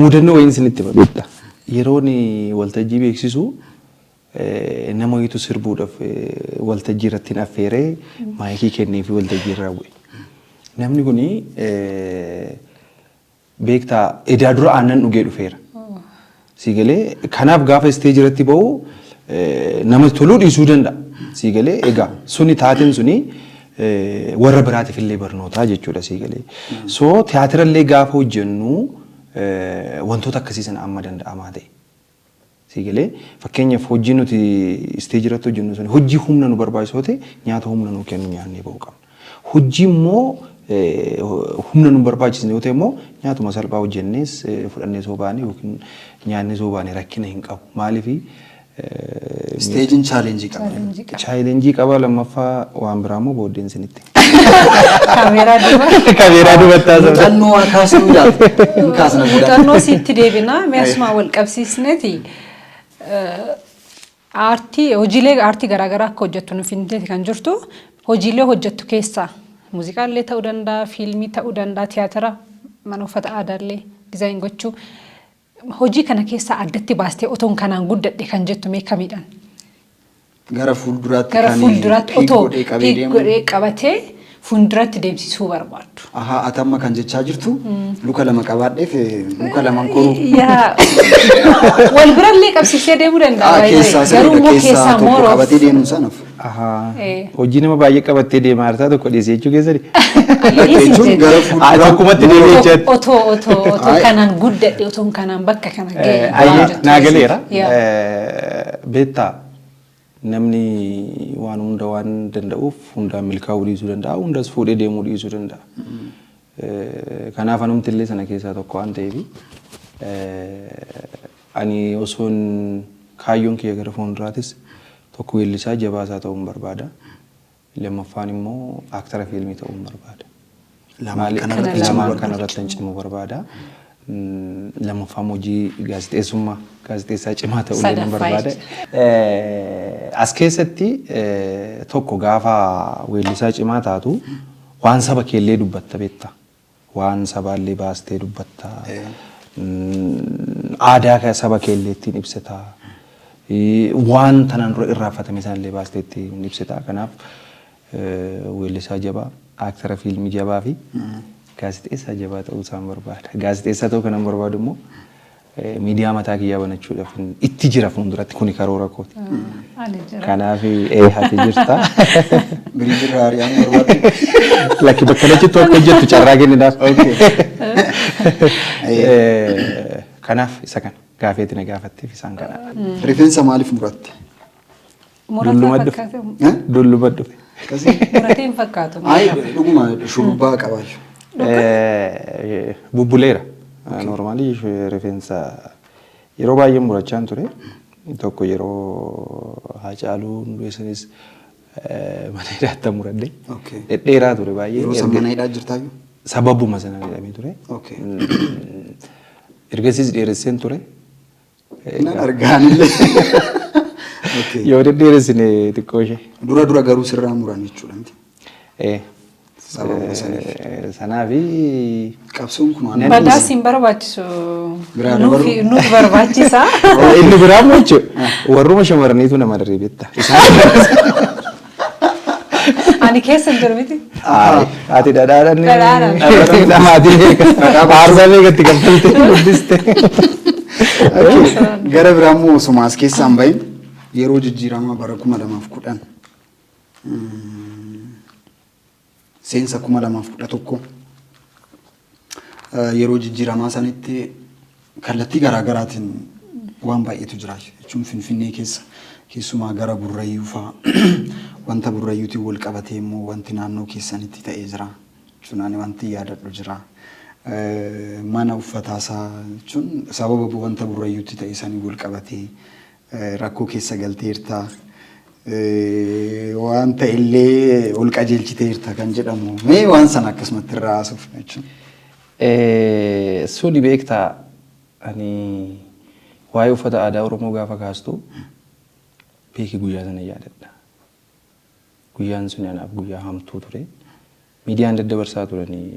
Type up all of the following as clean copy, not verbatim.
Muudannoo wayiin isinitti babeetta. Yeroon waltajjii beeksisu nama wayiitu sirbuudhaaf waltajjii irratti affeeree maayikii kennee fi waltajjii irraa bu'e. Namni kuni beektaa edaa dura aannan dhugee dhufeera. Siigalee kanaaf gaafa isteejii irratti ba'u nama toluu dhiisuu danda'a. Siigalee egaa suni taateen suni warra biraatiif illee barnootaa jechuudha siigalee. So tiyaatira illee gaafa hojjennu wantoota akkasii sana amma danda'amaa ta'e. Siigalee fakkeenyaaf hojii nuti isteejii irratti hojjennu suni hojii humna nu barbaachisu ta'e nyaata humna nu kennu nyaannee ba'uu qabna. Hojii immoo humna nu barbaachisne yoo ta'e immoo nyaatuma salphaa hojjennees fudhannee soo baane yookiin nyaannee soo baane rakkina hin qabu. Maaliif Stage challenge qaba. Challenge qaba lammaffaa waan biraa immoo booddeen isinitti. Kaameeraa dubataa sana. Muuxannoo kaasuu yaadu. Kaasna guddaa. Muuxannoo sitti deebina meeshaa wal qabsiisneeti. Aartii hojiilee aartii garaagaraa akka hojjettu nuuf hin kan jirtu hojiilee hojjettu keessaa muuziqaallee ta'uu danda'a, fiilmii ta'uu danda'a, tiyaatira, mana uffata aadaallee dizaayin gochuu. Hojii kana keessaa addatti baastee otoon kanaan guddadhe kan jettu meeqamiidhaan? Gara fuulduraatti otoo godhee qabatee fuulduratti deemsisuu barbaaddu. Ahaa atamma kan jechaa jirtu luka lama qabaadheef luka lamaan koruu. Wal birallee qabsiisee deemuu danda'a. Garuu immoo keessaa mooroo qabatee deemuu sanaaf. Hojii nama baay'ee qabattee deemaa hartaa tokko dhiyeessee jechuu keessatti. Jechuun gara fuulduraatti akkumatti deemee jechuudha. Otoo kanaan guddadhe otoon kanaan bakka kana ga'e. Naa galeera. Beektaa namni waan hunda waan danda'uuf hundaan milkaa'uu dhiisuu danda'a hundas fuudhee deemuu dhiisuu danda'a. Kanaaf anumti illee sana keessaa tokko waan ta'eef ani osoon kaayyoon kiyya gara fuulduraatis tokko weellisaa jabaasaa ta'uun barbaada. Lammaffaan immoo aaktara fiilmii ta'uun barbaada. Lamaan kanarratti hin cimu barbaada. Lammaffaan hojii gaazexeessaa cimaa ta'uu illee barbaada. As keessatti tokko gaafa weellisaa cimaa taatu waan saba keellee dubbatta beekta. Waan sabaallee baastee dubbatta. Aadaa saba keellee ittiin ibsita. Waan tanaan dura irraanfatame sanallee baastee ittiin ibsita. Kanaaf weellisaa jabaa, aaktara fiilmii jabaa fi gaazexeessaa jabaa ta'uu isaan barbaada. Gaazexeessaa ta'uu kanan barbaadu immoo miidiyaa mataa kiyyaa banachuudhaaf itti jira fuulduratti kuni karoora kooti. Kanaaf ati jirta. Biriijirraa ari'aan barbaadu. Lakki bakka lachittuu akka hojjettu carraa kennidaaf. Kanaaf isa kana gaafeetti na gaafatteef isaan kana. Rifeensa maaliif muratte? Dulluma dhufe. Murateen fakkaatu. Dhuguma shurrubbaa qabaayu. Bubbuleera. Normaalii rifeensa yeroo baay'ee murachaan ture. Tokko yeroo Haacaaluun du'essanis mana hidhaatti muradde. Dhedheeraa ture baay'ee. Yeroo mana hidhaa jirtaayyuu? Sababuma sana hidhamee ture. Ergasiis dheeresseen ture. Nan argaanillee. Yoo dhedheeressine xiqqoo ishee. Dura garuu sirraa muran jechuudha. Sanaafi qabsoon kun waan badaas hin barbaachisu nuuf barbaachisa. Inni biraa mocho warruma shamarraniitu nama daree beekta. Ani keessa hin jiru miti. Ati dhadhaadhaan dhamaati aarsaa meeqatti kaffaltee guddiste. Gara biraa immoo osuma as keessaa hin bahin yeroo jijjiiramaa bara 2010 seensa 2011 yeroo jijjiiramaa sanitti kallattii garaagaraatiin waan baay'eetu jira jechuun Finfinnee keessa keessumaa gara Burrayyuu fa'aa wanta Burrayyuutiin wal qabatee immoo wanti naannoo keessanitti ta'ee jira jechuun ani wanti yaadadhu jira. Mana uffataasaa jechuun sababa wanta Burrayyuutti ta'ee sanii wal qabatee rakkoo keessa galteerta. Waan ta'ellee ol qajeelchiteerta kan jedhamu mee waan sana akkasumatti irraa haasuuf jechuudha. Suni beektaa ani waa'ee uffata aadaa Oromoo gaafa kaastu beeki guyyaa sana yaadadha. Guyyaan sun anaaf guyyaa hamtuu ture. Miidiyaan daddabarsaa turanii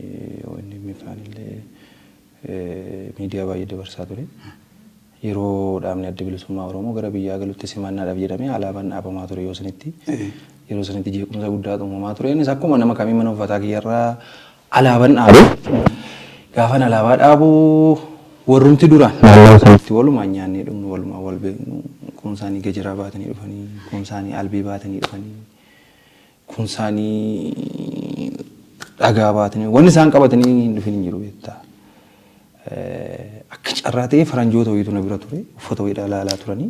inni mifaanillee miidiyaa baay'ee dabarsaa ture. Yeroo dhaabni adda bilisummaa Oromoo gara biyyaa galutti simannaadhaaf jedhamee alaabaan dhaabamaa ture yoo sanitti. Yeroo sanitti jeequmsa guddaa uumamaa ture. Innis akkuma nama kamii mana uffataa kiyyarraa alaabaan dhaabe. Gaafan alaabaa dhaabu warrumti duraan naannoo sanitti walumaan nyaannee dhumnu walumaan wal beeknu kuunsaanii gajiraa baatanii dhufanii kuunsaanii albii baatanii dhufanii kuunsaanii dhagaa baatanii wanni isaan qabatanii hin dhufin hin jiru beektaa. Akka carraa ta'ee faranjoota wayiitu na bira ture uffata wayiidhaa ilaalaa turanii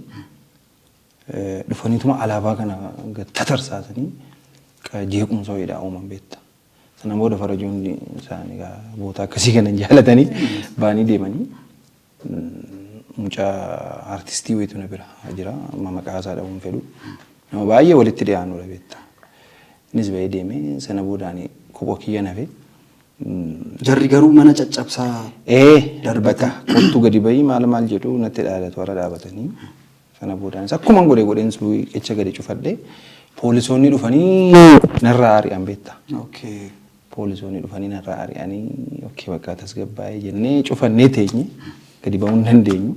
dhufaniituma alaabaa kana tatarsaasanii jeequmsa wayiidhaa uuman beektaa. Sana booda faranjoonni isaanii boota akkasii kana jaalatanii baanii deemanii mucaa artistii wayiitu na bira jira maqaa isaa dhabuun fedhu nama baay'ee walitti dhiyaanudha beektaa. Innis ba'ee deemee sana boodaan kophoo kiyya nafe. Jarri garuu mana caccabsaa darbata kottu gadi bahii maal jedhu natti dhaadatu warra dhaabatanii sana boodaanis akkuma godheen echa gadi cufadhe poolisoonni dhufanii narraa ari'an beektaa. Poolisoonni dhufanii narraa ari'anii bakka tasgabbaa'ee jennee cufannee teenye gadi bahuu hin dandeenyu.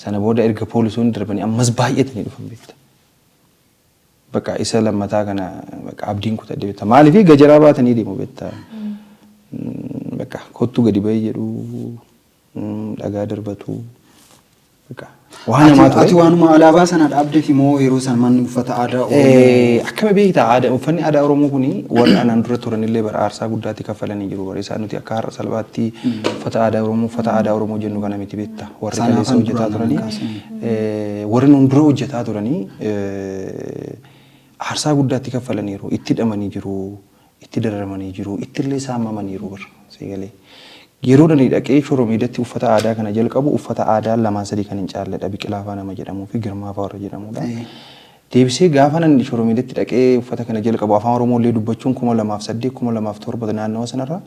Sana booda erga poolisoonni darbanii ammas baay'atanii dhufan beektaa. Bakka isa lammataa kana bakka abdiin kutadhe beektaa. Maaliif gajaraa baatanii deemu beektaa. Bakka kottu gadi bahee jedhu dhagaa darbatu bakka waan namaa ture. Ati waanuma alaabaa sana dhaabdeef immoo yeroo san manni uffata aadaa Oromoo akkama beektaa uffanni aadaa Oromoo kuni warri anaan dura turanillee bara aarsaa guddaatti kaffalanii jiru. Bara isaan nuti akka har'a salphaatti uffata aadaa Oromoo jennu kana miti beektaa. Warri kaleessa hojjetaa turanii warri nun dura hojjetaa turanii aarsaa guddaatti kaffalaniiru itti hidhamanii jiru. Itti dararamanii jiru ittillee saamamanii jiru bara seegalee yeroo dhanii dhaqee shoromeedatti uffata aadaa kana jalqabu uffata aadaa lamaan sadii kan hin caalledha biqilaa faa nama jedhamuu fi girmaa faa warra jedhamudha. Deebisee gaafa namni shoromeedatti dhaqee uffata kana jalqabu afaan Oromoolee dubbachuun 2008 2007 naannawa sanarra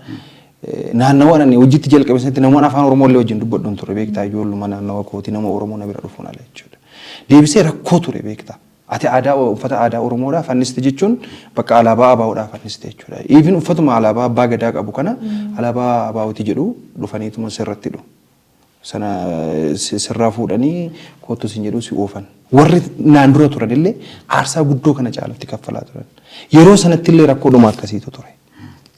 naannawa ani hojiitti jalqabe sanatti namoonni afaan Oromoolee wajjin dubbadhuun ture beektaa ijoolluma naannawa kooti nama Oromoo na bira dhufuun ala jechuudha. Deebisee rakkoo ture beektaa. Ati uffata aadaa Oromoodhaaf fanniste jechuun bakka alaabaa ABO'dhaaf fanniste jechuudha. Even uffatuma alaabaa abbaa gadaa qabu kana alaabaa ABO'ti jedhu dhufaniituma sirratti hidhu. Sana sirraa fuudhanii kottu sin jedhu si oofan. Warri naan dura turanillee aarsaa guddoo kana caalatti kaffalaa turan. Yeroo sanattillee rakkoodhuma akkasiitu ture.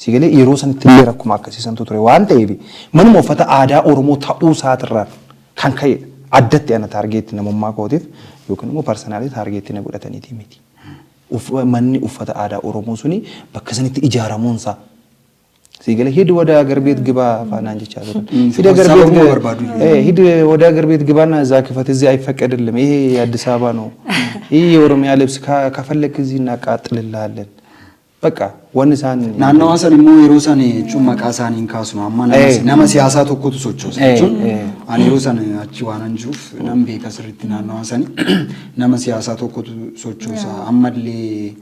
Sigalee yeroo sanattillee rakkuma akkasiisantu ture waan ta'eef manuma uffata aadaa Oromoo ta'uu isaatirraan kan ka'e addatti ana taargeetti namummaa kootiif yookiin immoo parsanaalii taargeetti na godhataniiti miti. Manni uffata aadaa Oromoo suni bakka sanitti ijaaramuunsaa. Sigalee hiddi wadaa garbeet gibaa faanaan jechaa ture. Hiddi wadaa garbeet gibaan እዛ ክፈት እዚህ አይፈቀድልም ይሄ የአዲስ አበባ ነው ይሄ የኦሮሚያ ልብስ ከፈለክ እዚህ እናቃጥልልሃለን በቃ ወንሳን ናናዋ ሰን ሞ የሮሳን ቹማ ቃሳኒን ካሱ አማ nama siyaasaa tokkotu sochoosa jechuun ani yeroo san achi waan anjuuf nam beeka sirriitti naannawa sani nama siyaasaa tokkotu sochoosa ammallee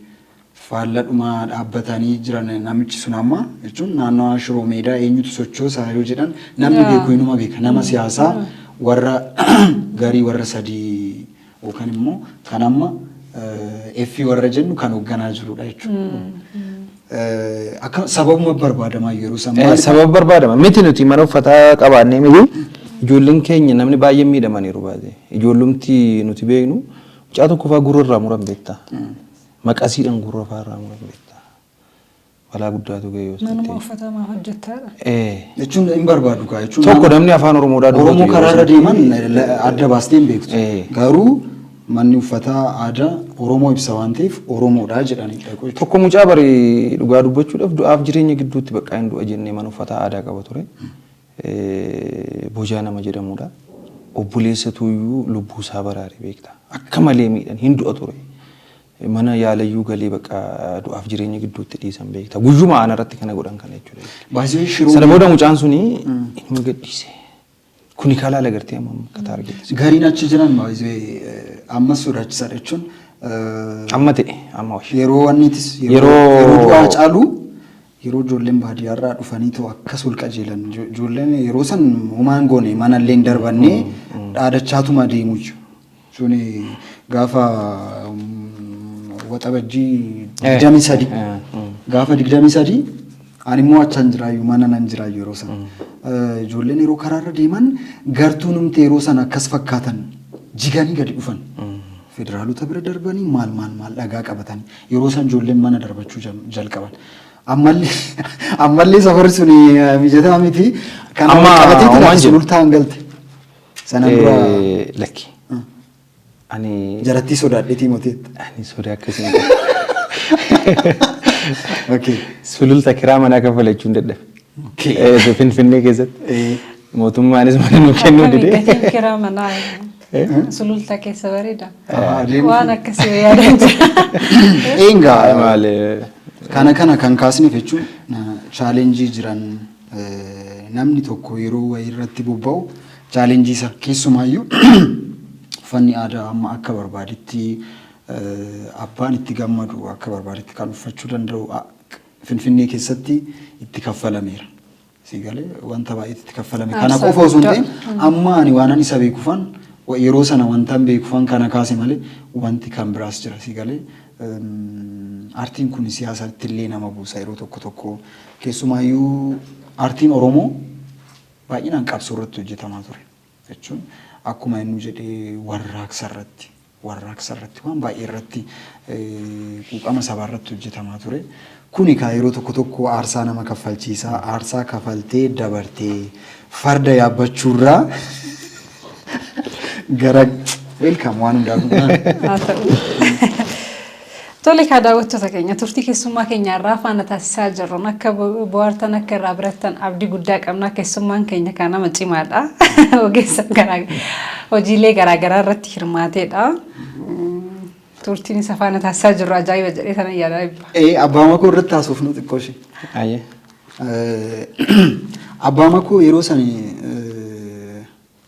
faalladhuma dhaabbatanii jiran namichi sun amma jechuun naannawa Shiroo Meedaa eenyutu sochoosa yoo jedhan namni beeku inuma beeka nama siyaasaa warra garii warra sadii yookaan immoo kan amma effi warra jennu kan hoogganaa jirudha jechuudha. Akka sababuma barbaadama yeroo san sabab barbaadama miti nuti mana uffataa qabaannee miti ijoolleen keenya namni baay'ee miidhamaniiru baay'ee ijoollumti nuti beeknu mucaa tokko faa gurra muran beektaa maqasiidhaan gurra faa irraa muran beektaa balaa guddaatu ga'e yoo ta'e manuma uffataa maa hojjettaadha jechuun hin barbaadu kaa jechuun tokko namni afaan Oromoodhaan Oromoo karaarra deeman adda baastee hin beektu garuu manni uffataa aadaa Oromoo ibsa waan ta'eef Oromoodhaa jedhanii dhaqu. Tokko mucaa bari dhugaa dubbachuudhaaf du'aaf jireenya gidduutti bakka hin du'a jennee mana uffataa aadaa qaba ture. Bojaa nama jedhamudha. Obboleessatuyyuu lubbuu isaa baraare beekta. Akka malee miidhan hin du'a ture. Mana yaalayyuu galee bakka du'aaf jireenya gidduutti dhiisan beekta. Guyyuma ana irratti kana godhan kana jechuudha. Baay'ee shiroo. Sana booda mucaan suni inni gadhiise. Kuni kalaa lagartee amma akka taargeetti. Gariin achi jiran baay'ee amma sodaachisaadha jechuun. Amma ta'e amma washi. Yeroo wanniitis yeroo du'aa caalu yeroo ijoolleen baadiyyaarraa dhufanii ta'u akkas ol qajeelan ijoolleen yeroo san homaan goone manallee darbannee dhaadachaatuma deemu jechuun gaafa waxabajjii 23 gaafa 23 Ani immoo achaan jiraayyuu mana nan jiraayyuu yeroo sana. Ijoolleen yeroo karaarra deeman gartuu numti yeroo sana akkas fakkaatan jiganii gadi dhufan. Federaalota bira darbanii maal dhagaa qabatanii yeroo san ijoolleen mana darbachuu jalqaban. Ammallee safarri sun mijataa miti. Kan amma qabatee tura sulultaan galte. Sana dura lakki. Ani jaratti sodaadheetii mooteetta. Ani sodaa akkasii. Okay. Sululta kiraa manaa kaffalachuun dadhabe. Finfinnee keessatti. Mootummaanis mana nu kennuu didee. Kiraa manaa sululta keessa bareeda. Waan akkasii yaadan jira. Egaa kana kan kaasneef jechuun chaalenjii jiran namni tokko yeroo wayii irratti bobba'u chaalenjii isa keessumaayyuu uffanni aadaa amma akka barbaadetti abbaan itti gammadu akka barbaadetti kan uffachuu danda'u Finfinnee keessatti itti kaffalameera. Sigalee wanta baay'eetti itti kaffalame. Kana qofa osoo hin ta'in amma ani waanan isa beekufan yeroo sana wanta beekufan kana kaase malee wanti kan biraas jira. Sigalee artiin kun siyaasatti illee nama buusa yeroo tokko keessumaayyuu artiin Oromoo baay'inaan qabsoo irratti hojjetamaa ture. Jechuun akkuma inni jedhee warraaqsa irratti waan baay'ee irratti quuqama sabaa irratti hojjetamaa ture. Kuni kaa yeroo tokko aarsaa nama kaffalchiisaa aarsaa kafaltee dabartee farda yaabbachuurraa gara welcome waan hundaaf. Tole kaa daawwattoota keenya turtii keessummaa keenya irraa faana taasisaa jirruun akka bohaartan akka irraa birattan abdii guddaa qabna. Keessummaan keenya kan nama cimaadha. Ogeessa hojiilee garaagaraa irratti hirmaateedha. Turtiin isa faana taasisaa jirru ajaa'iba jedhee sana yaada. Abbaa makoo irratti haasofnu xiqqoo ishee. Ayyee. Abbaa makoo yeroo sani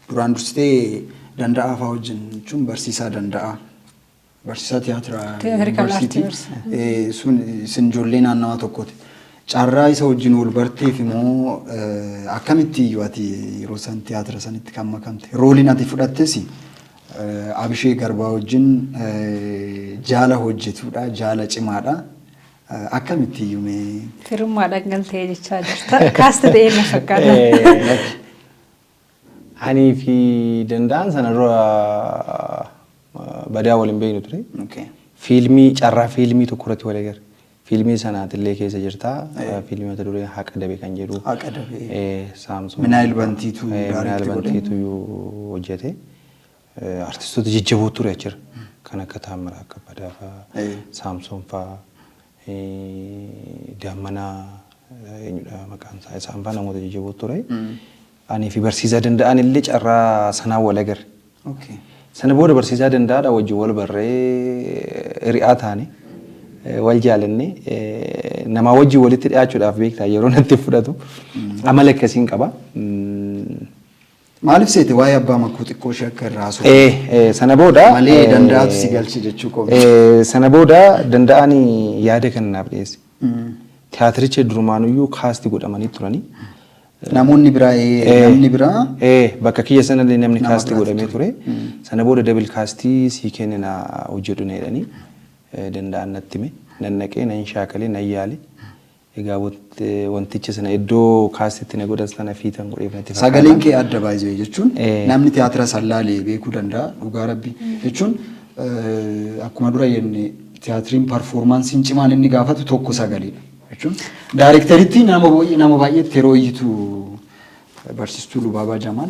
duraan dursitee danda'aa fa'aa wajjin jechuun barsiisaa danda'aa. Barsiisaa tiyaatiraa yuunivarsiitii sun isin ijoollee naannawaa tokkooti. Carraa isa wajjin wal barteef immoo akkamitti iyyuu ati yeroo san tiyaatira sanitti kan makamte rooliin ati fudhattes Abishee Garbaa wajjin jaala hojjetudha jaala cimaadha. Akkamitti iyyuu mee firummaadhaan galtee jechaa jirta. Kaasti ta'ee na fakkaata. Ani fi danda'an sana dura badaa waliin beeknu ture. Fiilmii carraa fiilmii tokko irratti wal agarre. Fiilmii sanaatillee keessa jirta. Fiilmii mata duree haqa dabe kan jedhu. Haqa dabe. Saamsoon. Minaayil Bantiitu. Minaayil Bantiitu hojjete. Artistoota jajjaboo ture achirra. Kan akka Taammiraa Kabbadaa fa'aa. Saamsoon fa'aa. Daammanaa eenyudha maqaan isaa isaan fa'aa namoota jajjaboo ture. Ani fi barsiisaa danda'an illee carraa sanaan wal agarre. Sana booda barsiisaa danda'aadha wajjin wal barree hiriyaa taane wal jaalanne nama wajjin walitti dhiyaachuudhaaf beektaa yeroo natti fudhatu amala akkasiin qaba. Maaliif seete waa'ee abbaa makoo xiqqoo ishee akka irraa haasofnu? Sana booda malee danda'atu si galchi jechuu qofa. Sana booda danda'an yaada kan naaf dhiyeesse. Tiyaatiricha durumaanuyyuu kaasti godhamanii turanii. Namoonni biraa namni biraa bakka kiyya sanallee namni kaastii godhamee ture. Sana booda dabil kaastii sii kennina hojjedhu na jedhanii danda'an natti hime nan naqee nan shaakalee nan yaale. Egaa wanticha sana iddoo kaastiitti na godhas sana fiitan godheef natti fakkaata. Sagaleen kee adda baay'ee jechuun namni tiyaatira sallaalee beekuu danda'a dhugaa rabbi jechuun akkuma dura jenne tiyaatiriin parfoormaansiin cimaan inni gaafatu tokko sagaleedha. Daareekteritti nama baay'eetti yeroo iyyitu barsiistuu Lubaabaa Jamaal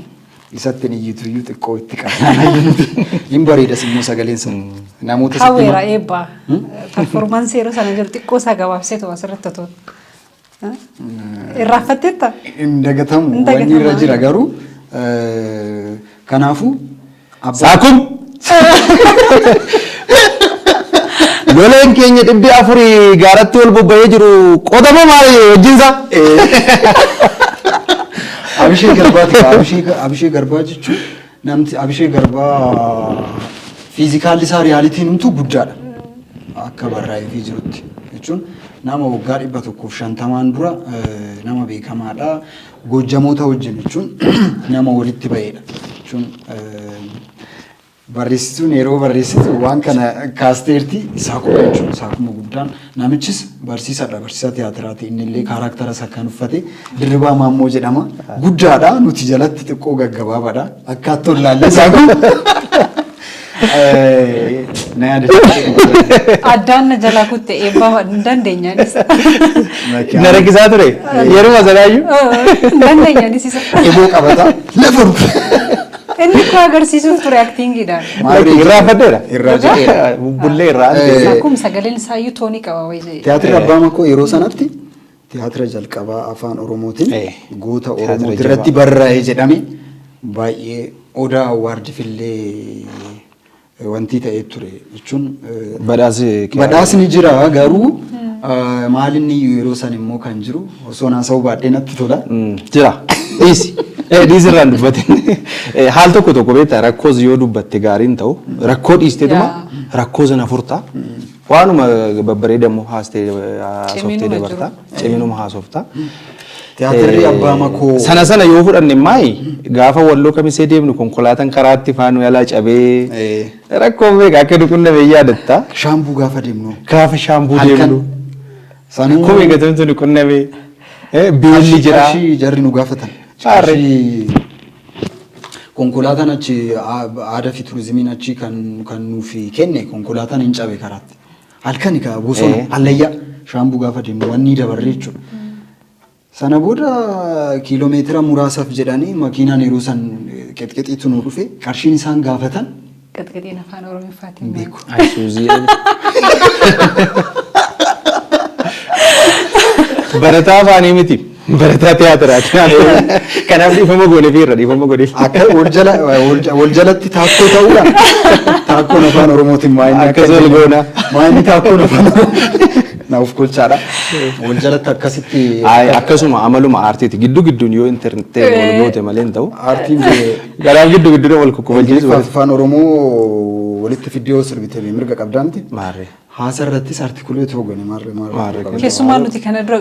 isatti iyyitu iyyuu xiqqoo itti qabna. Hin bareedas immoo sagaleen sana. Namoota hawweera eebbaa. Performaansii yeroo sana jiru xiqqoo isaa gabaabsee ta'u asirratti ta'u. Irraanfatteetta? Hin dagatamu. Wanni irra jira garuu kanaafuu. Saakum! Loleen keenya dhibbi afurii gaaratti wal bobba'ee jiru qodama maali wajjinsa? Abishee Garbaa jechuun namti Abishee Garbaa fiizikaalli isaa riyaalitiin humtuu guddaadha. Akka barraa'ee fi jirutti jechuun nama waggaa 150 dura nama beekamaadha. Gojjamoota wajjin jechuun nama walitti ba'eedha jechuun barreessituun yeroo barreessitu waan kana kaasteerti isaa qofa jechuudha. Isaa kuma guddaan namichis barsiisaadha. Barsiisaa tiyaatiraati. Inni illee kaarakteera isaa kan uffate Dirribaa Maammoo jedhama. Guddaadha. Nuti jalatti xiqqoo gaggabaabaadha. Akkaattuu ilaalle isaa kun. Na yaadachiisa. Addaan na jalaa kutte eebbaa hin dandeenyaanis. Na rakkisaa ture. Yeroo masalaayyuu. Hin dandeenyaanis isa. Eeboo qabata. Lafa Inni koo agarsiisuuf ture aktiingiidhaan. Irraa faddeera. Irraa jedheera. Bubbullee irraa. Akkuma sagaleen isaayyuu toonii qaba wayii. Tiyaatirri abbaa makoo yeroo sanatti tiyaatira jalqabaa afaan Oromootiin goota Oromooti irratti barraa'ee jedhame baay'ee odaa awwaardifillee wanti ta'ee ture jechuun badhaasni jira garuu maalinni yeroo san immoo kan jiru osoo naasa'uu baadhee natti tola. Jira. Dhiisi. Dhiisirraan dubbatin. Haal tokko beektaa rakkoos yoo dubbatte gaariin ta'u rakkoo dhiisteetuma rakkoo sana furtaa waanuma babbareedamu haastee haasoftee dabartaa ciminuma haasoftaa. Tiyaatirri abbaa makoo. Sana yoo fudhanne maayi gaafa walloo kamisee deemnu konkolaataan karaatti faanu yaalaa cabee rakkoo beekaa akka duqunname yaadatta. Shaambuu gaafa deemnu. Gaafa shaambuu deemnu. Rakkoo beekatamtu duqunname biilli jira. Jarri nu gaafatan. Konkolaataan achi aadaa fi turizimiin achi kan nuufi kenne konkolaataan hin cabe karaatti. Halkani ka bosona hallayyaa shaambuu gaafa deemnu wanni dabarree jechuudha. Sana booda kiiloomeetira muraasaaf jedhanii makiinaan yeroo san qexqexiitu nu dhufe qarshiin isaan gaafatan. Qexqexiin afaan Oromoofaatiin beeku. Barataa afaanii miti. Barataa tiyaatiraati. Kanaaf dhiifama goone fi irra dhiifama goone. Akka wal jalatti taakkoo ta'uudha. Taakkoon afaan Oromootiin maayini akkasuma goona. Maayini taakkoon afaan naaf kolchaadha. Wal jalatti akkasitti. Akkasuma amaluma aartiiti. Gidduun yoo intarneetii wal goote malee hin ta'u. Aartiin garaaf gidduun wal kukkubalchiisu. Afaan Oromoo walitti fiddee sirbitee mirga qabdaanti. Maarree. Haasarrattis artikuleetu hoogane maarree. Keessumaa nuti kana dura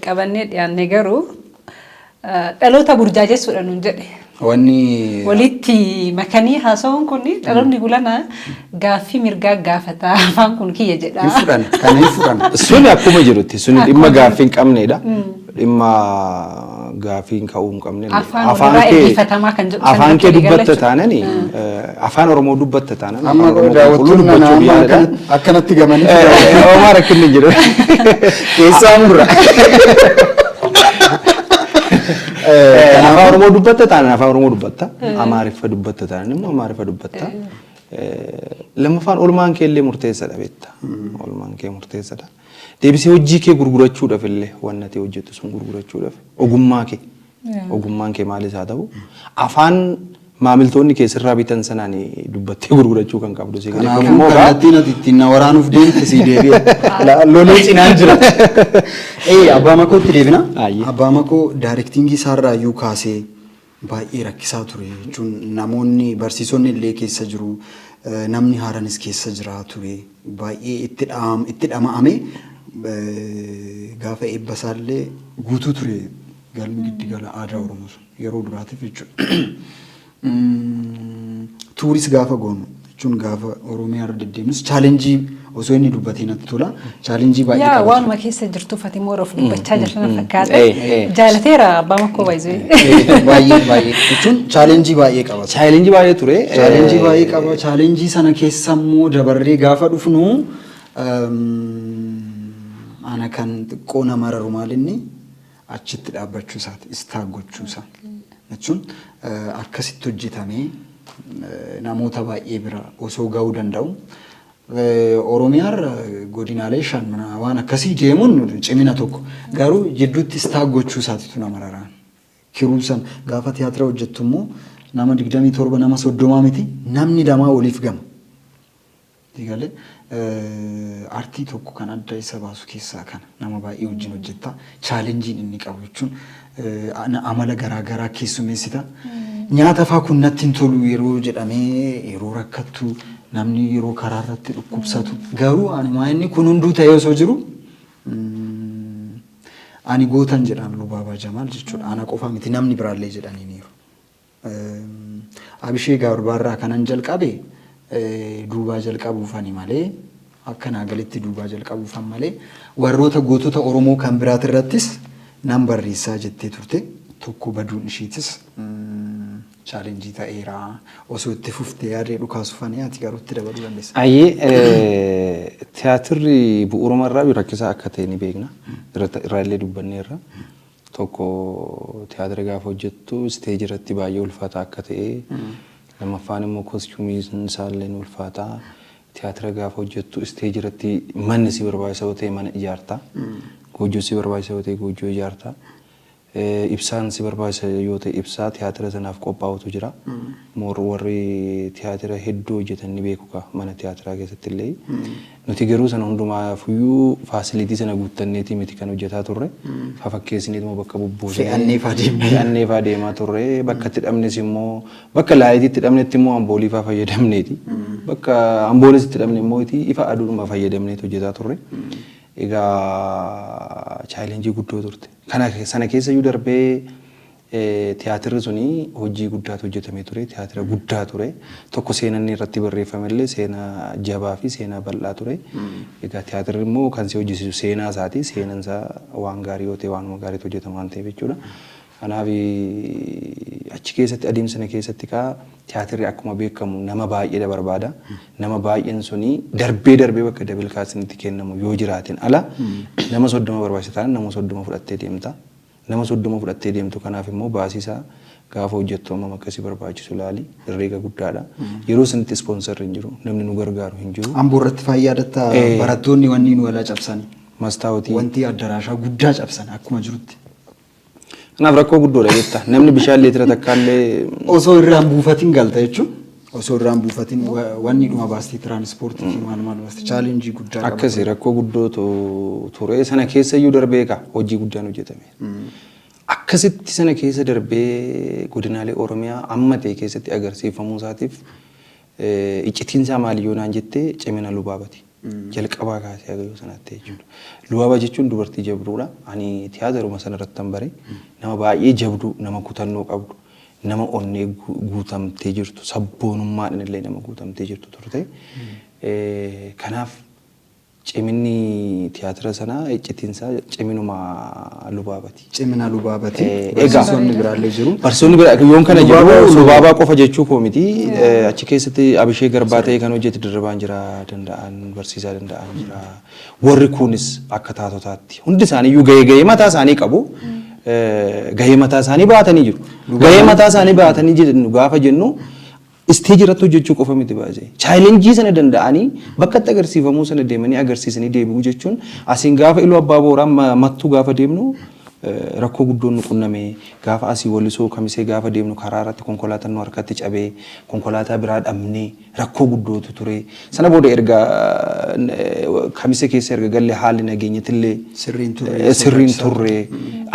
qabannee dhiyaanne garuu dhaloota burjaajessuudha nuun jedhe. Wanni walitti makanii haasawuun kun dhaloonni gulana gaaffii mirgaa gaafata afaan kun kiyya jedha. Fudhan kan fudhan. Suni akkuma jirutti suni dhimma gaaffii hin qabneedha. Dhimma gaaffii hin ka'uu hin qabne. Afaan kee dubbatta taanani afaan Oromoo dubbatta taanani. Amma daawwattuun mana akkanatti gamanii. Oomaa rakkinni jiru. Keessaa murra. Afaan Oromoo dubbatta taanani afaan Oromoo dubbatta. Amaariffa dubbatta taanani immoo Amaariffa dubbatta. Lammaffaan olmaan kee illee murteessadha beekta. Olmaan kee murteessadha. Deebisee hojii kee gurgurachuudhaaf illee waan ati hojjettu sun gurgurachuudhaaf ogummaan kee maalis haa ta'u afaan maamiltoonni kee sirraa bitan sanaan dubbattee gurgurachuu kan qabdu. Kanaafuu kallattiin ati ittiin na waraanuuf deemte sii deebi'a. Lolee cinaan jira. Abbaa makootti deebina. Abbaa makoo daayirektingii isaarraayyuu kaasee baay'ee rakkisaa ture jechuun namoonni barsiisonni illee keessa jiru namni haaranis keessa jira ture baay'ee itti dhama'ame gaafa eebba isaallee guutuu ture galmi giddugala aadaa Oromoo sun yeroo duraatiif jechuudha. Tuuris gaafa goonu jechuun gaafa Oromiyaa irra deddeemus chaalenjii osoo inni dubbatee natti tola. Chaalenjii baay'ee qaba. Waanuma keessa jirtu Fatima Oroof dubbachaa jirtan fakkaata. Jaalateera abbaa makkoo baay'ee. Baay'ee jechuun chaalenjii baay'ee qaba. Chaalenjii baay'ee ture. Chaalenjii baay'ee qaba. Chaalenjii sana keessa immoo dabarree gaafa dhufnu ana kan xiqqoo nama raaru maalinni achitti dhaabbachuu isaati istaaggochuu isaa. Jechuun akkasitti hojjetamee namoota baay'ee bira osoo ga'uu danda'u. Oromiyaa godinaalee shan waan akkasii deemuun cimina tokko garuu jidduutti istaaggochuu isaatitu nama raraan. Kiruusan gaafa tiyaatira hojjettu immoo nama 27 nama 30 miti namni damaa oliif gama. Digalee aartii tokko kan adda isa baasu keessaa kana nama baay'ee wajjin hojjetta. Chaalenjiin inni qabu jechuun amala garaagaraa keessummeessita. Nyaata fa'aa kun natti hin tolu yeroo jedhamee yeroo rakkattu namni yeroo karaa irratti dhukkubsatu garuu ani kun hunduu ta'ee osoo jiru ani gootan jedhaan Lubaabaa Jamaal jechuudha. Ana qofa miti namni biraallee jedhanii niiru. Abishee Gaarbaarraa kanan jalqabe duubaa jalqabuufani malee akkanaa galitti duubaa jalqabuufan malee warroota gootota Oromoo kan biraati irrattis nan barreessaa jettee turte tokko baduun ishiitis chaalenjii ta'eera osoo itti fuftee yaadee dhukaasufanii ati garuutti dabaluu dandeessa. Ayyee tiyaatirri bu'uuruma irraa rakkisaa akka ta'e ni beekna. Irraallee dubbanneerra. Tokko tiyaatira gaafa hojjettu isteejii irratti baay'ee ulfaataa akka ta'e lammaffaan immoo kostyuumiin isaallee ni ulfaataa. Tiyaatira gaafa hojjettu isteejii irratti manni si barbaachisa yoo ta'e mana ijaarta. Goojjoo si barbaachisa yoo ta'e goojjoo ijaarta. Ibsaan si barbaachisa yoo ta'e ibsaa tiyaatira sanaaf qophaa'utu jira. Warri tiyaatira hedduu hojjetan ni beeku mana tiyaatiraa keessatti illee. Nuti garuu sana hundumaafiyyuu faasilitii sana guuttanneetii miti kan hojjetaa turre. Fafakkeessineetuma bakka bubbuusee. Fe'anneefaa deemaa turre. Bakka itti dhabnes immoo bakka laayitiitti dhabnetti immoo ambooliifaa fayyadamneeti. Bakka amboolis itti dhabne immoo ifa aduudhuma fayyadamneeti hojjetaa turre. Egaa chaalenjii guddoo turte. Sana keessa iyyuu darbee tiyaatirri suni hojii guddaatu hojjetamee ture. Tiyaatira guddaa ture. Tokko seenaan irratti barreeffamellee seenaa jabaa fi seenaa bal'aa ture. Egaa tiyaatirri immoo kan si hojjisiisu seenaa isaati. Seenaan isaa waan gaarii yoo ta'e waanuma gaariitu hojjetama waan ta'eef jechuudha. Kanaaf achi keessatti adeemsa sana keessatti tiyaatirri akkuma beekamu nama baay'ee barbaada. Nama baay'een suni darbee bakka dabalkaasinitti kennamu yoo jiraatin ala nama 30 barbaachisa taanaan nama 30 fudhattee deemta. Nama 30 fudhattee deemtu kanaaf immoo baasisaa gaafa hojjettu amma akkasii barbaachisu laali herreega guddaadha. Yeroo sanitti ispoonsarri hin jiru namni nu gargaaru hin jiru. Amboo irratti fayyadatta barattoonni wanni nu wala cabsani. Mastaawutii. Wanti addaraashaa guddaa cabsan akkuma jirutti. Kanaaf rakkoo guddoodha jetta. Namni bishaan leetira takkaallee osoo irraan buufatiin galta jechuun osoo irraan buufatiin wanni dhuma baastii tiraanspoortii fi maal baastii chaalenjii guddaa qaba. Akkasii rakkoo guddootu ture sana keessa iyyuu darbee hojii guddaan hojjetame. Akkasitti sana keessa darbee godinaalee Oromiyaa amma ta'e keessatti agarsiifamuu isaatiif iccitiinsaa maali yoo naan jettee cimina Lubaabati. Jalqabaa kaasee agaruu sanatti jechuudha. Lubaaba jechuun dubartii jabduudha. Ani tiyaatiruma sanarratti bare nama baay'ee jabdu, nama kutannoo qabdu, nama onnee guutamtee jirtu, sabboonummaadhaan illee nama guutamtee jirtu turte. Kanaaf ciminni tiyaatira sanaa iccitiinsaa ciminuma Lubaabati. Cimina Lubaabati. Barsiisonni biraallee jiru. Barsiisonni biraa yoon kana jedhu Lubaabaa qofa jechuu koo miti. Achi keessatti Abishee Garbaa ta'ee kan hojjete Dirribaan jira danda'an barsiisaa danda'an jira. Warri kunis akka taatotaatti hundi isaanii iyyuu gahee mataa isaanii qabu. Gahee mataa isaanii baatanii jiru. Gahee mataa isaanii baatanii jiru gaafa jennu isteejii irratti hojjechuu qofa miti baasee. Chaalenjii sana danda'anii bakka itti agarsiifamuu sana deemanii agarsiisanii deebi'uu jechuun asiin gaafa Iluu Abbaa Booraan mattuu gaafa deemnu rakkoo guddoon nu qunname gaafa asii Wallisoo Kamisee gaafa deemnu karaa irratti konkolaataan nu harkatti cabee konkolaataa biraa dhabnee rakkoo guddootu ture. Sana booda erga Kamisee keessa erga gallee haalli nageenyatillee sirriin turre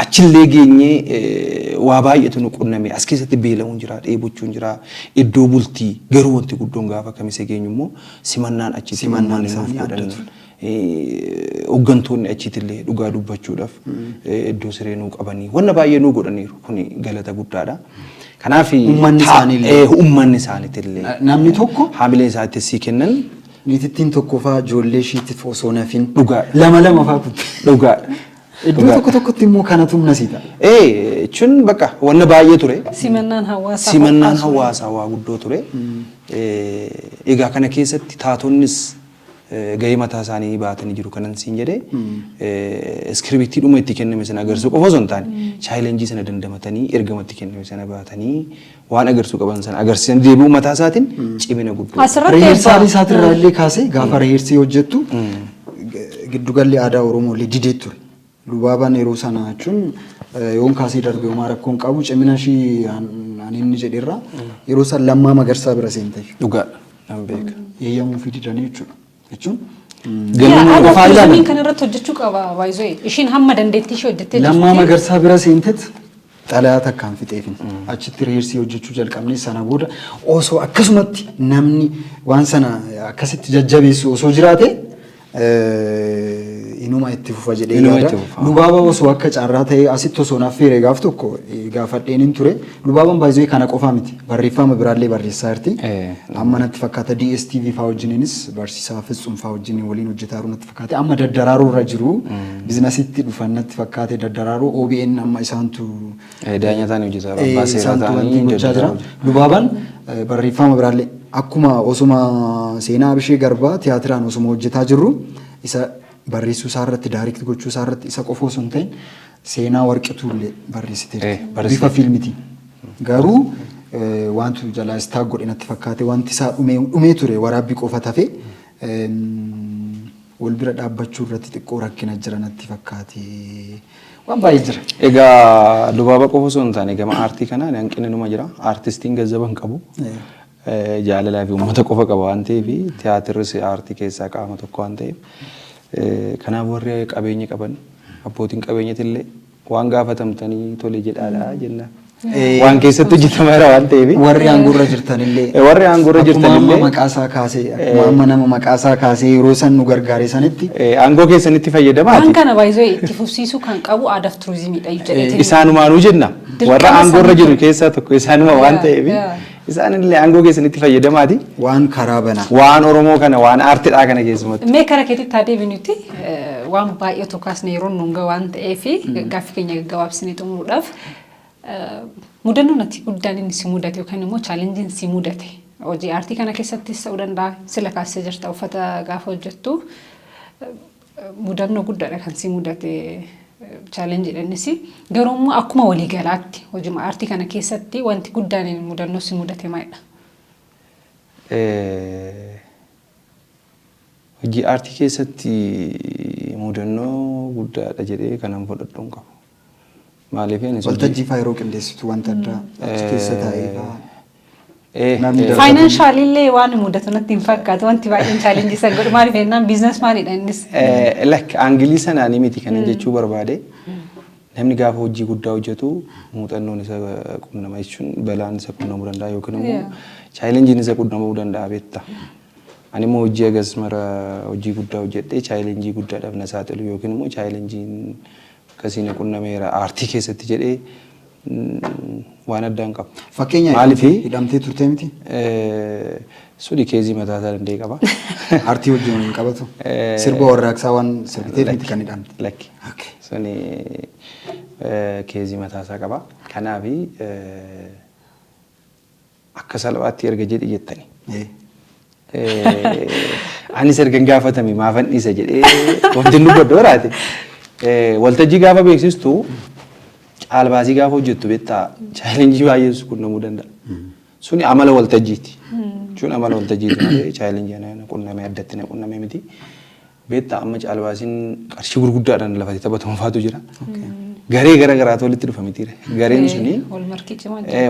achillee geenyee waa baay'eetu nu qunname as keessatti beelamuun jira dheebochuun jira iddoo bultii garuu wanti guddoon gaafa Kamisee geenyu immoo simannaan achitti simannaan isaanii addatu. Hooggantoonni achiitillee dhugaa dubbachuudhaaf iddoo siree nuu qabanii wanna baay'ee nuu godhaniiru kuni galata guddaadha. Kanaaf uummanni isaaniitillee namni tokko haamilee isaatti sii kennan niitittiin tokko fa'aa ijoollee ishiitiif osoo nafin dhugaadha. lama fa'aa kutte dhugaadha. Iddoo tokkotti immoo kanatu nasiita. Jechuun bakka wanna baay'ee ture. Simannaan hawaasaa waa guddoo ture. Egaa kana keessatti taatonnis gahee mataa isaanii baatanii jiru kanan siin jedhee iskiriptii dhuma itti kenname sana agarsiisuu qofa osoo hin taane chaalenjii sana dandamatanii ergama itti kenname sana baatanii waan agarsiisuu qaban sana agarsiisan deebi'uu mataa isaatiin cimina guddaa. Reheersaalii isaatirraa illee kaasee gaafa reheersii hojjettu giddugalli aadaa Oromoo illee didee ture. Lubaabaan yeroo sana jechuun yoon kaasee darbee homaa rakkoon qabu cimina ishii ani inni jedheerra yeroo san Lammaa Magarsaa bira seente. Dhugaadha nan beeka. Eeyyamuu fi didanii jechuudha. Jechuun galmi kan irratti hojjechuu qaba baay'ee ishiin hamma dandeettii ishee hojjettee Lammaa Magarsaa bira seenteet xalayaa takkaan fixeefin achitti reheersii hojjechuu jalqabnee sana booda osoo akkasumatti namni waan sana akkasitti jajjabeessu osoo jiraate inuma itti fufa jedhee Inuma yaada. itti fufa. Lubaaba osoo akka carraa ta'ee asitti osoo naaf feere gaaf tokko gaafadheen hin ture. Lubaabaan baay'ee kana qofaa miti. Barreeffama biraallee barreessaa jirti. Amma natti fakkaata DSTV fa'aa wajjininis barsiisaa Fitsum fa'aa wajjin waliin hojjetaa jiru natti fakkaate. Amma daddaraaruu irra jiru. Biizinasitti dhufan natti fakkaate daddaraaruu OBN amma isaantu Daanya ta'anii hojjetaa jiru. Abbaa seeraa ta'anii hojjechaa jira. Lubaabaan barreeffama biraallee akkuma osuma seenaa Abishee Garbaa tiyaatiraan osuma hojjetaa jirru isa barreessuu isaa irratti daayirekt gochuu isaa irratti isa qofa osoo hin ta'in seenaa warqituu illee barreessiteerti bifa fiilmitiin. Garuu wanti jalaa istaag godhe natti fakkaate wanti isaa dhumee ture waraabbii qofa tafe wal bira dhaabbachuu irratti xiqqoo rakkina jira natti fakkaate. Waan baay'ee jira. Egaa Lubaaba qofa osoo hin taane gama aartii kanaan hanqinni numa jira. Aartistiin gazzaban qabu. Jaalalaa fi uummata qofa qaba waan ta'eef tiyaatirris aartii keessaa qaama tokko waan ta'eef kanaaf warri qabeenya qaban abbootiin qabeenyatillee waan gaafatamtanii tole jedhaadha jenna. Waan keessatti hojjetamaa waan ta'eef warri aangoorra jirtanillee maqaasaa kaasee akkuma nama maqaasaa kaasee yeroo san nu gargaare sanitti aangoo keessanitti fayyadamaa. Waan kana baay'ee itti fufsiisuu kan qabu aadaa fi turizimiidha jedhee. Isaanumaanuu jenna. Warra aangoorra jiru keessaa tokko isaanuma waan ta'eef isaanillee aangoo keessanitti fayyadamaati. Waan karaa banaa. Waan Oromoo kana waan aartiidhaa kana keessumatti. Mee karaa keetitti taatee binuti waan baay'ee tokkasne yeroo nunga waan ta'eef gaaffii keenya gaggabaabsinee xumuruudhaaf mudannoon ati guddaan inni si mudate yookaan immoo chaalenjiin si mudate hojii aartii kana keessattis ta'uu danda'a sila kaasee jirta uffata gaafa hojjettu mudannoo guddaadha kan si mudate chaalenjiidha innis garuu immoo akkuma waliigalaatti hojii aartii kana keessatti wanti guddaan mudannoo si mudate maalidha? Hojii aartii keessatti mudannoo guddaadha jedhee kanan fudhadhu hin qabu. Maaliif waltajjii fa'aa yeroo qindeessitu wanta addaa achi keessa taa'ee Financially waan mudatu natti hin fakkaatu wanti baay'een challenge isa godhu maaliif jennaan business maanidha innis. Like aangilii sanaan miti kan jechuu barbaade namni gaafa hojii guddaa hojjetu muuxannoon isa qunnama jechuun balaan isa qunnamuu danda'a yookiin immoo chaalenjiin isa qunnamuu danda'a beekta. Ani immoo hojii agas mara hojii guddaa hojjedhee chaalenjii guddaadhaaf na saaxilu yookiin immoo chaalenjiin akkasiin qunnameera aartii keessatti jedhee waan addaan qabu. Fakkeenyaaf hidhamtee turtee miti? Suni keezii mataa isaa danda'e qaba. Aartii wajjin hin qabatu. Sirba warraaqsaa waan sirbiteef miti kan hidhamte. Lakki. Suni keezii mataa isaa qaba. Kanaaf akka salphaatti erga jedhi jettani. Anis erga gaafatame maafan dhiisa jedhee wanti nu godhu waraate. Waltajjii gaafa beeksistu caalbaasii gaafa hojjettu beektaa chaalenjii baay'ee qunnamuu danda'a. Suni amala waltajjiiti. Jechuun amala waltajjiiti malee chaalenjii na qunnamee addatti na qunnamee miti. Beektaa amma caalbaasiin qarshii gurguddaadhaan lafatti taphatamu faatu jira. Garee gara garaatu walitti dhufa mitiire. Gareen suni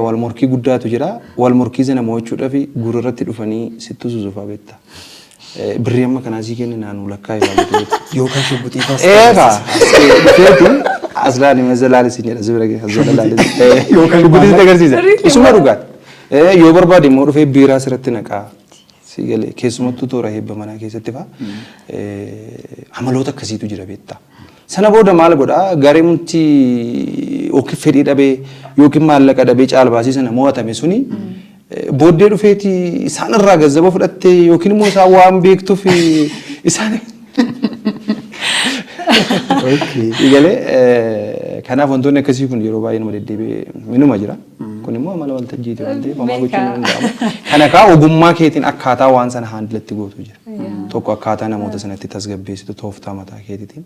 wal morkii guddaatu jira. Wal morkii sana mo'achuudhaaf gurratti dhufanii sittu suusuufaa beektaa. Birrii amma kanaa sii kenni naannoo lakkaa ifaa yookaan shubbutii faas. Aslaan imazalaale si jedha zibira azalaale. Yookaan shubbutii agarsiisa. Isuma dhugaati. Yoo barbaade immoo dhufee biiraa sirratti naqaa. Si galee keessumattuu toora heebba manaa keessatti faa amaloota akkasiitu jira beektaa. Sana booda maal godhaa garee murtii yookiin fedhii dhabee yookiin maallaqa dhabee caalbaasii sana mo'atame suni booddee dhufeeti isaan irraa gazzaba fudhattee yookiin immoo isaan waan beektuuf isaan kanaaf wantoonni akkasii kun yeroo baay'ee nama deddeebi'ee minuma jira. Kun immoo amala waltajjiiti waan ta'eef homaa gochuun hin danda'amu. Kana kaa ogummaa keetiin akkaataa waan sana haandilatti gootu jira. Tokko akkaataa namoota sanatti tasgabbeessitu tooftaa mataa keetiitiin.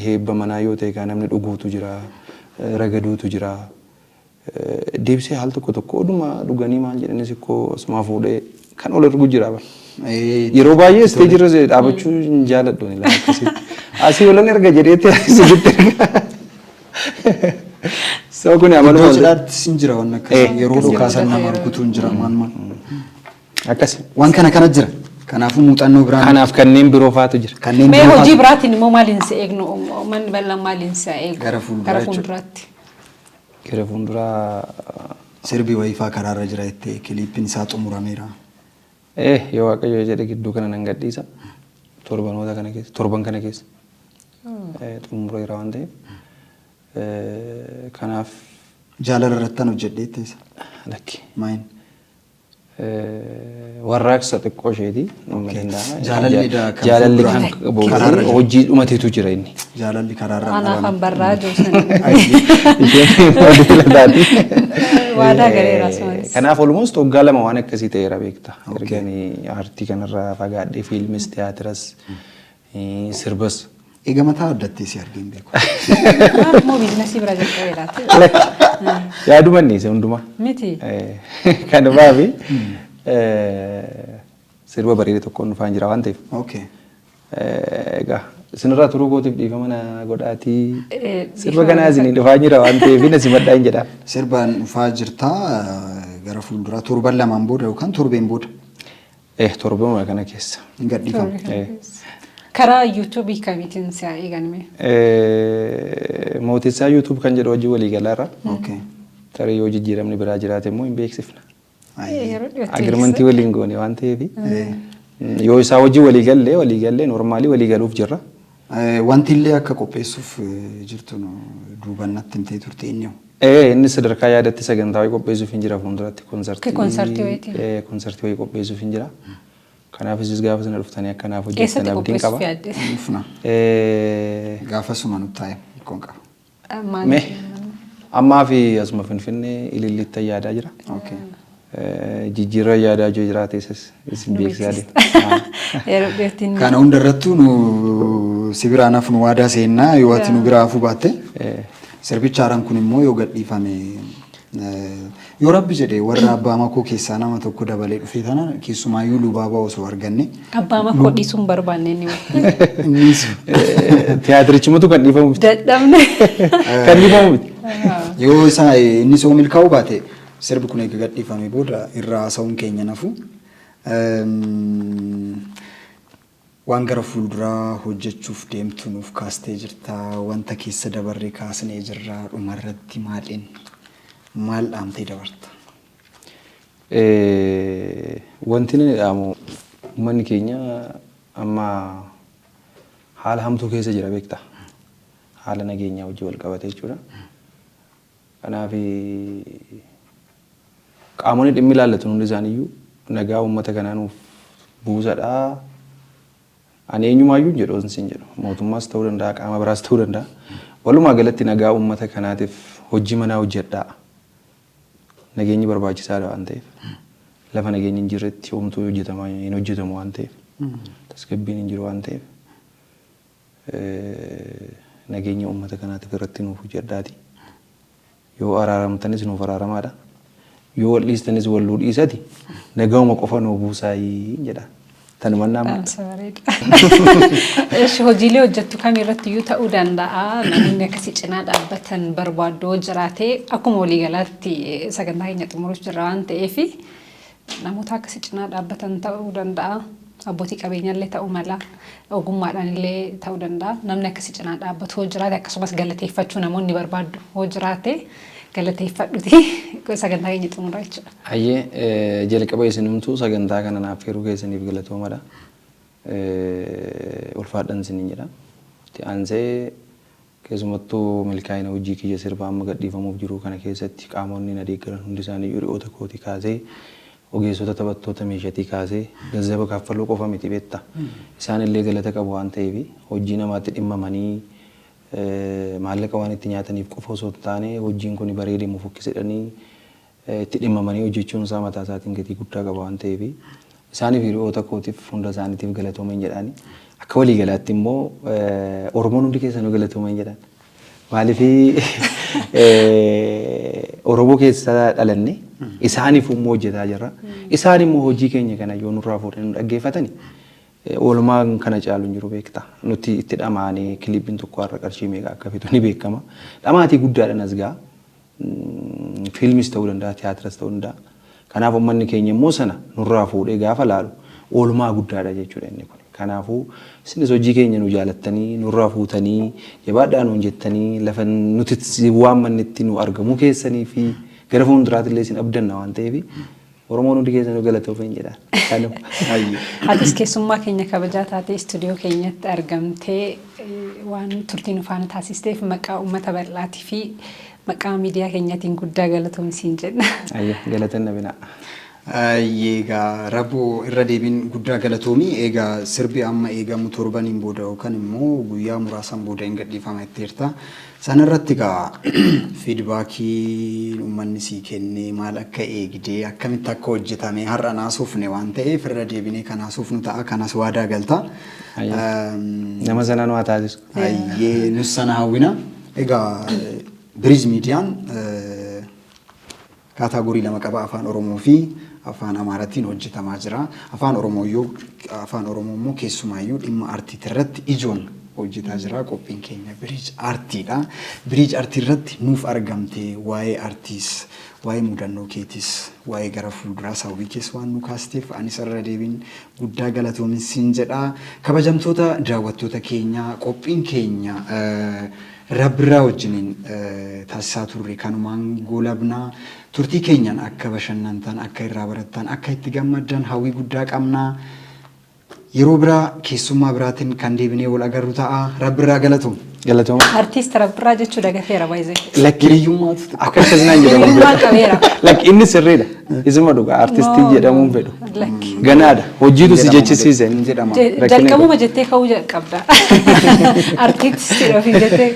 Heebba manaa yoo ta'e kaa namni dhuguutu jira, ragaduutu jira. Deebisee haal tokko tokko oduma dhuganii maal jedhanis ikkoo asuma fuudhee kan ol ergu jira bara. Yeroo baay'ee isteejii irra dhaabachuu hin jaaladhu ni laata akkasitti. Asii olan erga jedheetti asitti erga. Soo kun amala waltajjiitti sin jira waan akkasii yeroo dhukaasan nama argutu hin jira maan maan. Akkasi. Waan kana jira. Kanaafuu muuxannoo biraan. Kanaaf kanneen biroo faatu jira. Mee hojii biraatiin immoo maaliin si eegnu man bal'aan maaliin si eegu gara fuulduraatti. Gara fuulduraa sirbi wayifaa karaarra jira jettee kiliippiin isaa xumurameera. Yoo waaqayyo jedhe gidduu kana nan gadhiisa. torban kana keessa xumureera waan ta'eef kanaaf jaalala irrattan hojjedheetteessa. lakki Maayin? warraaqsa xiqqoo isheeti Jaalalli kan boodee hojii dhumateetu jira inni. Jaalalli karaarraa Anaaf dhalama. barraa joosani. Isheen moodela taati. Waadaa galeera sunis. Kanaaf olmoos waggaa lama waan akkasii ta'eera beekta. Erganii aartii kanarraa fagaadhee fiilmis tiyaatiras sirbas. Egaa mataa addattee si argeen beeku. Moo biizinasii bira jalqabeeraati. Yaadumanni isa hundumaa. Miti. Kanumaafi sirba bareedee tokkoon dhufaan jira waan ta'eef. Okay. Egaa isinirraa turuu kootiif dhiifama na godhaatii sirba kanaa isinii dhufaa jira waan ta'eef na simadhaa hin jedhaan. Sirbaan dhufaa jirtaa gara fuulduraa torban lamaan booda yookaan torbeen booda. Torbee kana keessa. Hin gadhiifamu. Karaa yuutuubii kamiitiin si'a eeganime? Mootisaa yuutuub kan jedhu hojii waliigalaarra. Okay. Tarii yoo jijjiiramni biraa jiraate immoo hin beeksifna. Yeroo dhiyootti Agirmantii waliin goone waan ta'eef yoo isaa hojii waliigallee normaalii waliigaluuf jirra. Wanti illee akka qopheessuuf jirtu duubannatti himtee turte inni hoo? Inni sadarkaa yaadatti sagantaa wayii qopheessuuf hin jira fuulduratti Konsertii wayiiti. konsertii wayii qopheessuuf hin jira. Kanaaf isis gaafa sana dhuftanii akkanaaf Eessatti hojjetan abdiin qaba. qopheessuuf yaadde? Dhufna. Gaafa suma nutti taa'e hiikkoon qaba. Mee ammaa fi asuma Finfinnee ililliitti yaadaa jira. Okay. Jijjiirraa yaadaa joo jiraate isin beeksisaa deema. Yeroo dhiyootti Kana hundarrattuu nu si biraan hafu nu waadaa seennaa yoo ati nu biraa hafuu baatte sirbicha haaraan kun immoo yoo gadhiifame yoo rabbi jedhee warra abbaa makoo keessaa nama tokko dabalee dhufee tana keessumaayyuu lubaabaa osoo arganne. abbaa makoo dhiisuun barbaanne inni Innis Tiyaatirichumatu kan dhiifamu miti. dadhabne. Kan dhiifamu miti. yoo isaa inni soo milkaa'uu baate sirbi kun eega gadhiifame booda irraa haasa'uun keenya nafu. Waan gara fuulduraa hojjechuuf deemtu nuuf kaastee jirta wanta keessa dabarree kaasnee jirra dhumarratti maal dhaamtee dabarta? Wanti inni dhaamu uummanni keenya amma haala hamtuu keessa jira beekta. Haala nageenyaa wajjin wal qabate jechuudha. Kanaaf qaamonni dhimmi ilaallatu hundi isaaniiyyuu nagaa uummata kanaa nuuf buusadhaa. Ani eenyumaayyuu jedhu isin jedhu mootummaas ta'uu danda'a qaama biraas ta'uu danda'a. Walumaa galatti nagaa uummata kanaatiif hojii manaa hojjedhaa. Nageenyi barbaachisaadha waan ta'eef. Lafa nageenyi hin jirretti homtuu hin hojjetamu waan ta'eef. Tasgabbiin hin jiru waan ta'eef. Nageenya uummata kanaatiif irratti nuuf hojjedhaati. Yoo araaramtanis nuuf araaramaadha. Yoo wal dhiistanis wal dhiisati nagauma qofa nuu buusaayii jedha. Tanumannaa hojiilee hojjettu kamirratti iyyuu ta'uu danda'a. Namoonni akkasii cinaa dhaabbatan barbaadoo jiraatee akkuma waliigalaatti sagantaa keenya xumuruuf jirra waan ta'eef namoota akkasii cinaa dhaabbatan ta'uu danda'a. Abbootii qabeenyaallee ta'uu mala ogummaadhaan illee ta'uu danda'a. Namni akkasii cinaa dhaabbatu hoo jiraate akkasumas galateeffachuu namoonni barbaadu hoo jiraate galateeffadhuti sagantaa keenya xumuraa jechuudha. Ayyee jalqaba isinimtuu sagantaa kana naaf yeroo keessaniif galatoomadha. Ulfaadhaan isiniin jedha. Aansee keessumattuu milkaa'ina hojii kiyya sirbaa amma gadhiifamuuf jiru kana keessatti qaamonni na deeggaran hundi isaanii hiriyoota kootii kaasee ogeessota taphattoota meeshatii kaasee gazzaba kaffaluu qofa miti beekta. Isaan illee galata qabu waan ta'eef hojii namaatti dhimmamanii maallaqa waan itti nyaataniif qofa osoo hin taane hojiin kun bareedee mufukkisedhanii itti dhimmamanii hojjechuun isaa mataa isaatiin gatii guddaa qaba waan ta'eef isaaniif hiriyoota kootiif hunda isaaniitiif galatoomaa jedhaani. Akka waliigalaatti immoo Oromoon hundi keessanuu galatoomaa jedhan. Maaliif Oromoo keessa dhalanne isaaniif immoo hojjetaa jirra. Isaan immoo hojii keenya kana yoo nurraa fuudhanii nu dhaggeeffatani oolmaan kana caalu hin jiru beekta. Nuti itti dhamaanee kiliippiin tokko har'a qarshii meeqa akka fitu ni beekama. Dhamaatii guddaadhaan as ga'a. Fiilmis ta'uu danda'a, tiyaatiras ta'uu danda'a. Kanaaf uummanni keenya immoo sana nurraa fuudhee gaafa laalu oolmaa guddaadha jechuudha inni kun. Kanaafuu isinis hojii keenya nu jaalattanii nurraa fuutanii jabaadhaa nuun jettanii lafa nuti waan mannetti nu argamu keessanii fi gara fuulduraatti illee isin abdanna waan ta'eef Oromoon hundi keessanuu galatoomaa jedha. Kanuma. Atis keessummaa keenya kabajaa taatee istuudiyoo keenyatti argamtee waan turtii nu faana taasisteef maqaa uummata bal'aatii fi maqaa miidiyaa keenyaatiin guddaa galatoomii siin jenna. Galatan nabinaa. Egaa Rabboo irra deebiin guddaa galatoomii egaa sirbi amma eegamu torbaniin booda yookaan immoo guyyaa muraasaan booda hin gadhiifama jetteerta. Sanarratti egaa fiidbaakii uummanni sii kennee maal akka eegdee akkamitti akka hojjetame har'a naasofne waan ta'eef irra deebinee kan naasofnu ta'a kanas waadaa galta. Nama sanaan waa taasisu. Nus sana hawwina. Egaa Biriij Miidiyaan kaataagorii lama qaba afaan Oromoo fi afaan Amaaraatiin hojjetamaa jira. Afaan Oromoo immoo keessumaayyuu dhimma aartiitii irratti ijoon hojjetaa jira. Qophiin keenya Biriij Aartiidha. Biriij Aartii irratti nuuf argamte waa'ee aartiis, waa'ee mudannoo keetis, waa'ee gara fuulduraa hawwii kees waan nu kaasteef anis irra deebiin guddaa galatoomin siin jedha. Kabajamtoota daawwattoota keenya qophiin keenya Rabbiraa wajjiniin taasisaa turre kanumaan goolabnaa. Turtii keenyaan akka bashannantan, akka irraa barattan, akka itti gammaddan hawwii guddaa qabnaa. Yeroo biraa keessummaa biraatiin kan deebinee wal agarru ta'a. Rabbiraa galatoom. Galatoom. Artiist Rabbiraa jechuu dagateera baay'ee. Lakkiriyyummaatu akka akkasumaan jedhamu. Lakki inni sirriidha. Isuma dhugaa artistii jedhamuun fedhu. Ganaadha. Hojiitu si jechisiisan jedhama. Jalqabuma jettee ka'uu qabda. Artistii ofii jettee.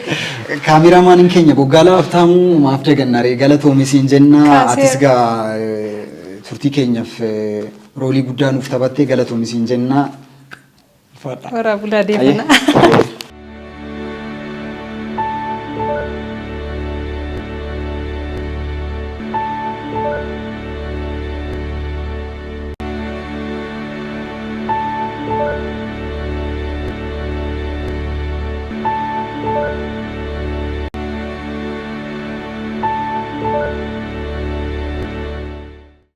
Kaameraamaaniin keenya Boggaala Aftaamuu maaf dagannaaree galatoomi siin jenna. Atis gaa turtii keenyaaf roolii guddaa nuuf taphattee galatoomi siin jenna. Waraabulaa deemna.